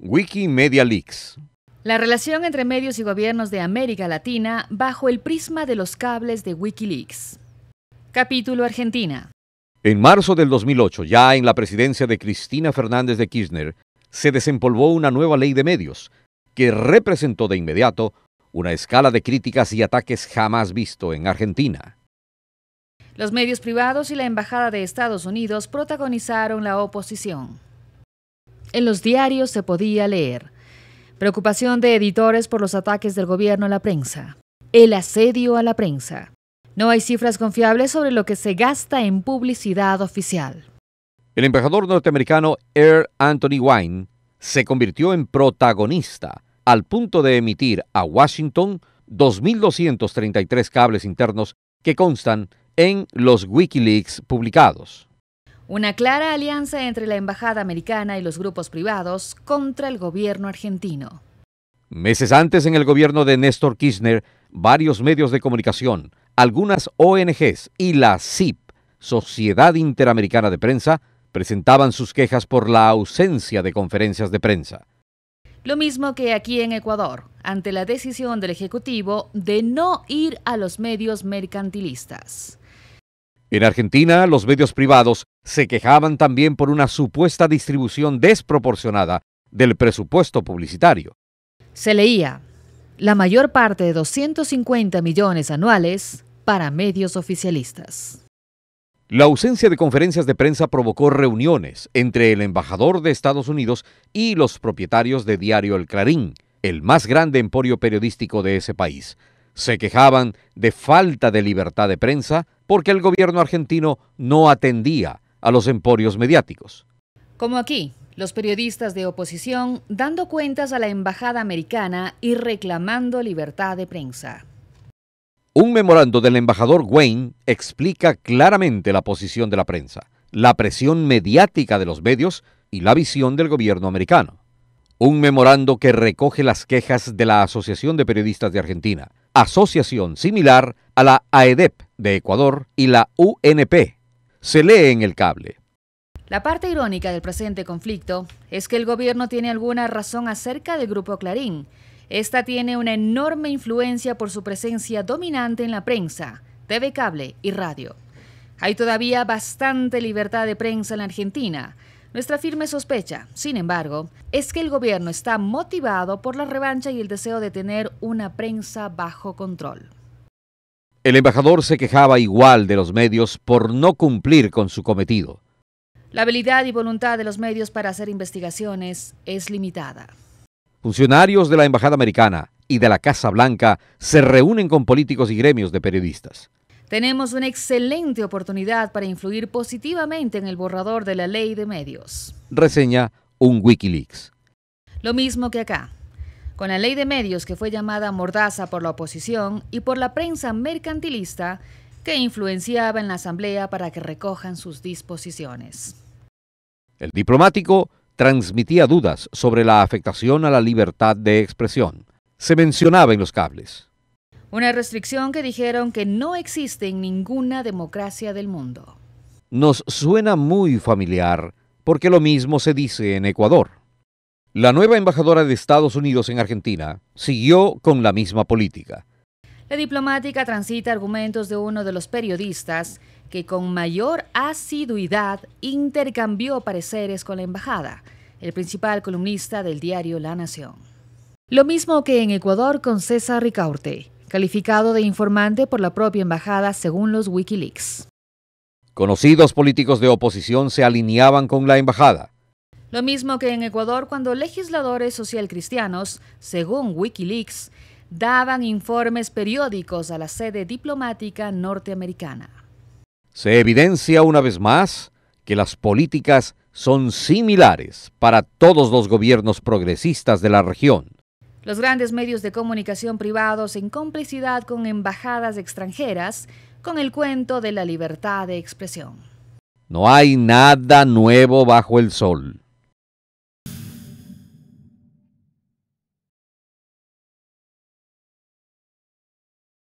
Wikimedia Leaks. La relación entre medios y gobiernos de América Latina bajo el prisma de los cables de Wikileaks. Capítulo Argentina. En marzo del 2008, ya en la presidencia de Cristina Fernández de Kirchner, se desempolvó una nueva ley de medios que representó de inmediato una escala de críticas y ataques jamás visto en Argentina. Los medios privados y la Embajada de Estados Unidos protagonizaron la oposición. En los diarios se podía leer: preocupación de editores por los ataques del gobierno a la prensa, el asedio a la prensa. No hay cifras confiables sobre lo que se gasta en publicidad oficial. El embajador norteamericano R. Anthony Wein se convirtió en protagonista al punto de emitir a Washington 2.233 cables internos que constan en los Wikileaks publicados. Una clara alianza entre la embajada americana y los grupos privados contra el gobierno argentino. Meses antes, en el gobierno de Néstor Kirchner, varios medios de comunicación, algunas ONGs y la SIP, Sociedad Interamericana de Prensa, presentaban sus quejas por la ausencia de conferencias de prensa. Lo mismo que aquí en Ecuador, ante la decisión del Ejecutivo de no ir a los medios mercantilistas. En Argentina, los medios privados se quejaban también por una supuesta distribución desproporcionada del presupuesto publicitario. Se leía: la mayor parte de 250 millones anuales para medios oficialistas. La ausencia de conferencias de prensa provocó reuniones entre el embajador de Estados Unidos y los propietarios de diario El Clarín, el más grande emporio periodístico de ese país. Se quejaban de falta de libertad de prensa porque el gobierno argentino no atendía a los emporios mediáticos. Como aquí, los periodistas de oposición dando cuentas a la embajada americana y reclamando libertad de prensa. Un memorando del embajador Wein explica claramente la posición de la prensa, la presión mediática de los medios y la visión del gobierno americano. Un memorando que recoge las quejas de la Asociación de Periodistas de Argentina, asociación similar a la AEDEP de Ecuador y la UNP. Se lee en el cable. La parte irónica del presente conflicto es que el gobierno tiene alguna razón acerca del Grupo Clarín. Esta tiene una enorme influencia por su presencia dominante en la prensa, TV cable y radio. Hay todavía bastante libertad de prensa en la Argentina. Nuestra firme sospecha, sin embargo, es que el gobierno está motivado por la revancha y el deseo de tener una prensa bajo control. El embajador se quejaba igual de los medios por no cumplir con su cometido. La habilidad y voluntad de los medios para hacer investigaciones es limitada. Funcionarios de la Embajada Americana y de la Casa Blanca se reúnen con políticos y gremios de periodistas. Tenemos una excelente oportunidad para influir positivamente en el borrador de la ley de medios. Reseña un Wikileaks. Lo mismo que acá, con la ley de medios que fue llamada mordaza por la oposición y por la prensa mercantilista que influenciaba en la Asamblea para que recojan sus disposiciones. El diplomático transmitía dudas sobre la afectación a la libertad de expresión. Se mencionaba en los cables. Una restricción que dijeron que no existe en ninguna democracia del mundo. Nos suena muy familiar porque lo mismo se dice en Ecuador. La nueva embajadora de Estados Unidos en Argentina siguió con la misma política. La diplomática transita argumentos de uno de los periodistas que con mayor asiduidad intercambió pareceres con la embajada, el principal columnista del diario La Nación. Lo mismo que en Ecuador con César Ricaurte, calificado de informante por la propia embajada según los Wikileaks. Conocidos políticos de oposición se alineaban con la embajada. Lo mismo que en Ecuador cuando legisladores socialcristianos, según Wikileaks, daban informes periódicos a la sede diplomática norteamericana. Se evidencia una vez más que las políticas son similares para todos los gobiernos progresistas de la región. Los grandes medios de comunicación privados en complicidad con embajadas extranjeras con el cuento de la libertad de expresión. No hay nada nuevo bajo el sol.